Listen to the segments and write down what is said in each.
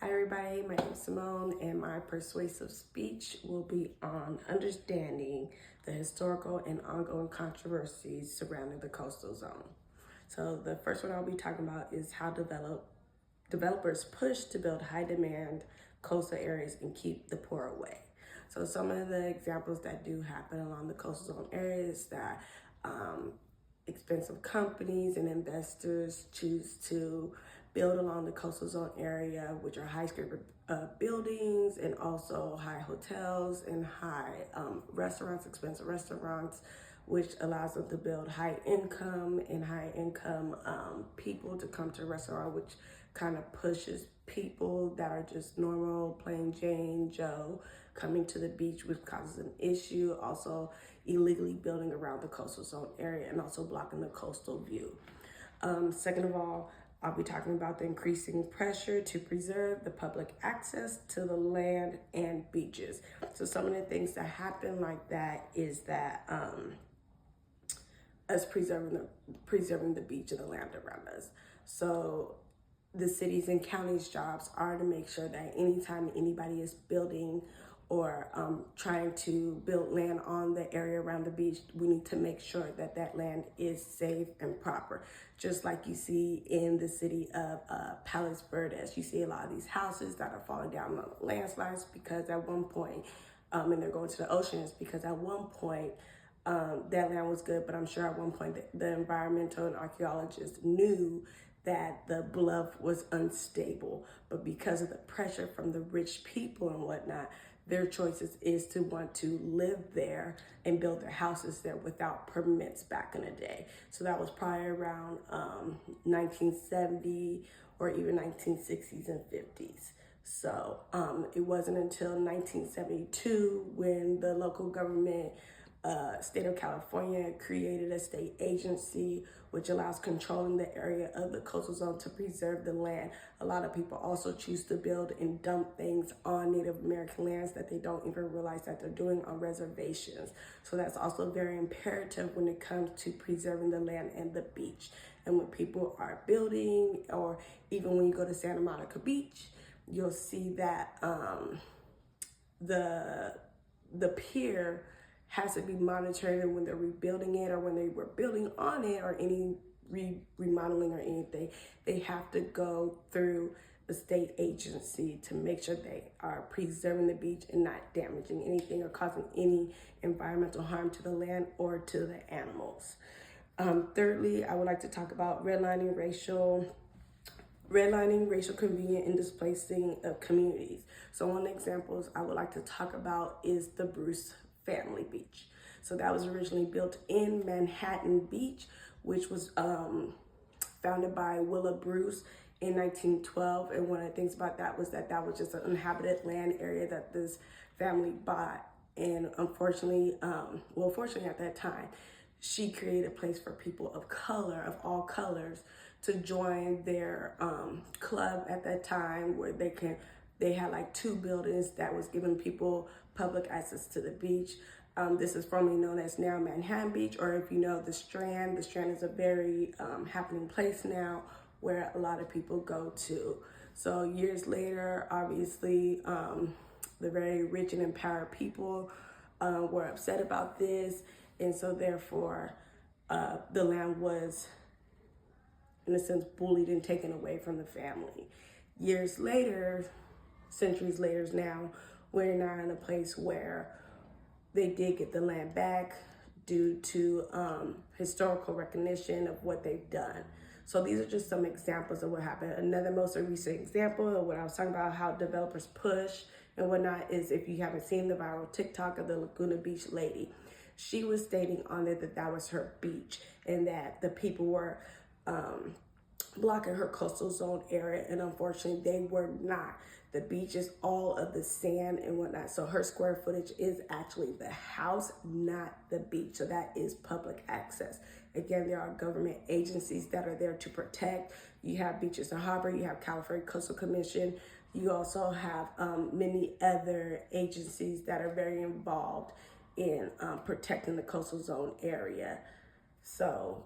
Hi everybody, my name is Simone and my persuasive speech will be on understanding the historical and ongoing controversies surrounding the coastal zone. So the first one I'll be talking about is how developers push to build high demand coastal areas and keep the poor away. So some of the examples that do happen along the coastal zone areas that expensive companies and investors choose to build along the coastal zone area, which are high skyscraper buildings and also high hotels and high restaurants, expensive restaurants, which allows them to build high income people to come to a restaurant, which kind of pushes people that are just normal, plain Jane Joe coming to the beach, which causes an issue. Also, illegally building around the coastal zone area and also blocking the coastal view. Second of all, I'll be talking about the increasing pressure to preserve the public access to the land and beaches. So some of the things that happen like that is that us preserving the beach and the land around us. So the cities and counties' jobs are to make sure that anytime anybody is building or trying to build land on the area around the beach, we need to make sure that that land is safe and proper. Just like you see in the city of Palos Verdes, you see a lot of these houses that are falling down on landslides because at one point, and they're going to the oceans because at one point, that land was good, but I'm sure at one point the environmental and archaeologists knew that the bluff was unstable, but because of the pressure from the rich people and whatnot, their choices is to want to live there and build their houses there without permits back in the day. So that was probably around 1970 or even 1960s and 50s. So it wasn't until 1972 when the local government state of California created a state agency which allows controlling the area of the coastal zone to preserve the land. A lot of people also choose to build and dump things on Native American lands that they don't even realize that they're doing on reservations. So that's also very imperative when it comes to preserving the land and the beach. And when people are building, or even when you go to Santa Monica Beach, you'll see that the pier has to be monitored when they're rebuilding it or when they were building on it or any remodeling or anything. They have to go through the state agency to make sure they are preserving the beach and not damaging anything or causing any environmental harm to the land or to the animals. Thirdly, I would like to talk about redlining, racial convenience, and displacing of communities. So one of the examples I would like to talk about is the Bruce family beach. So that was originally built in Manhattan Beach, which was founded by Willa Bruce in 1912. And one of the things about that was just an inhabited land area that this family bought. And unfortunately, fortunately at that time, she created a place for people of color, of all colors, to join their club at that time, where they had like 2 buildings that was giving people public access to the beach. This is formerly known as now Manhattan Beach, or if you know the Strand is a very happening place now where a lot of people go to. So years later, obviously, the very rich and empowered people were upset about this, and so therefore the land was, in a sense, bullied and taken away from the family. Years later, centuries later now, we're now in a place where they did get the land back due to historical recognition of what they've done. So these are just some examples of what happened. Another most recent example of what I was talking about, how developers push and whatnot, is if you haven't seen the viral TikTok of the Laguna Beach lady. She was stating on it that that was her beach and that the people were blocking her coastal zone area, and unfortunately they were not. The beach is all of the sand and whatnot, so her square footage is actually the house, not the beach. So that is public access. Again, there are government agencies that are there to protect. You have Beaches and Harbor, you have California Coastal Commission, you also have many other agencies that are very involved in protecting the coastal zone area. So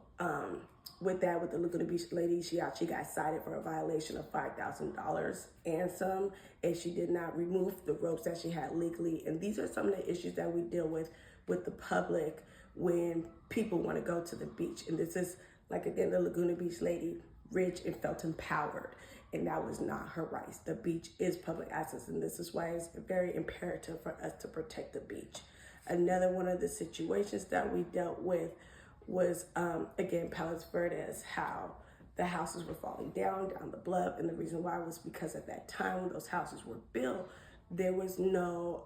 with the Laguna Beach lady, she actually got cited for a violation of $5,000 and some, and she did not remove the ropes that she had legally. And these are some of the issues that we deal with the public when people want to go to the beach. And this is, like, again, the Laguna Beach lady, rich and felt empowered, and that was not her rights. The beach is public access, and this is why it's very imperative for us to protect the beach. Another one of the situations that we dealt with was, again, Palos Verdes, how the houses were falling down the bluff. And the reason why was because at that time when those houses were built, there was no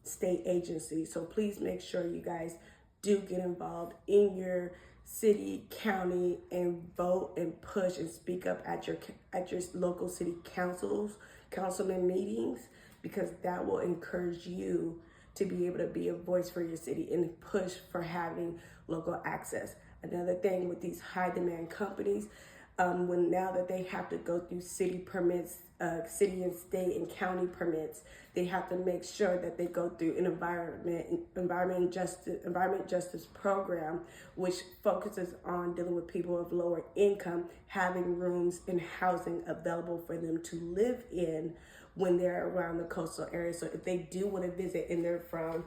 state agency. So please make sure you guys do get involved in your city, county, and vote and push and speak up at your local city councilman meetings, because that will encourage you to be able to be a voice for your city and push for having local access. Another thing with these high demand companies, when now that they have to go through city permits, city and state and county permits, they have to make sure that they go through an environment justice program, which focuses on dealing with people of lower income, having rooms and housing available for them to live in when they're around the coastal area. So if they do want to visit and they're from,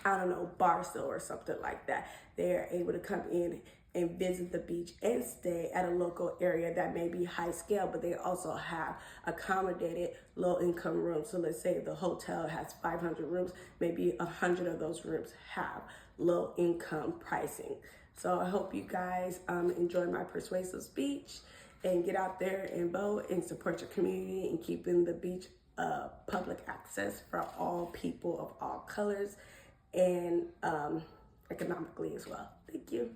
I don't know, Barstow or something like that, they're able to come in and visit the beach and stay at a local area that may be high scale, but they also have accommodated low income rooms. So let's say the hotel has 500 rooms, maybe 100 of those rooms have low income pricing. So I hope you guys enjoy my persuasive speech and get out there and vote and support your community and keeping the beach public access for all people of all colors and economically as well. Thank you.